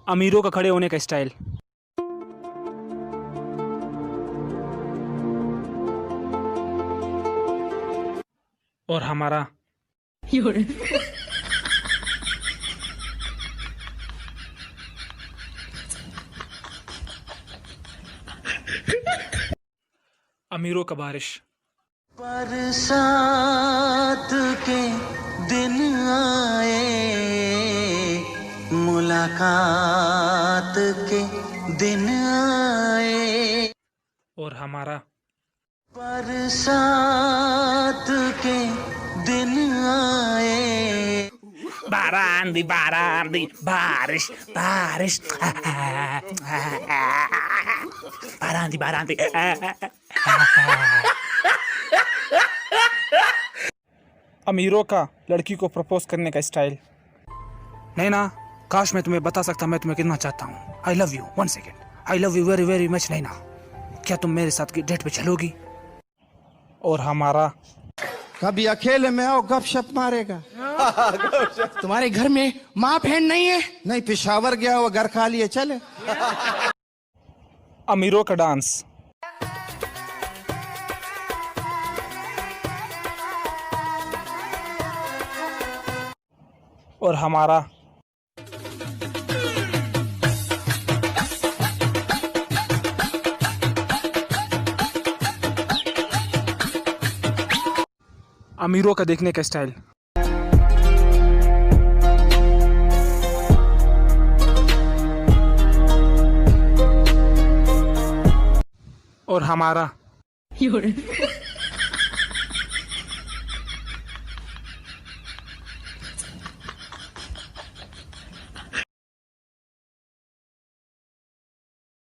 अमीरों का खड़े होने का स्टाइल। और हमारा अमीरों का बारिश। बरसात के दिन आए, मुलाकात के दिन आए। और हमारा बरसात के दिन आए। बारांदी बारांदी बारिश बारिश बारांदी बारांदी। अमीरों का लड़की को प्रपोज करने का स्टाइल। नहीं ना, काश मैं तुम्हें बता सकता मैं तुम्हें कितना चाहता हूँ। I love you, 1 second, I love you very very much. नहीं ना, क्या तुम मेरे साथ की डेट पे चलोगी? और हमारा कभी अकेले में आओ, गपशप मारेगा। तुम्हारे घर में माँ बहन नहीं है? नहीं, पिशावर गया वो, घर खा लिए, चले। अमीरों का डांस। और हमारा अमीरों का देखने का स्टाइल। और हमारा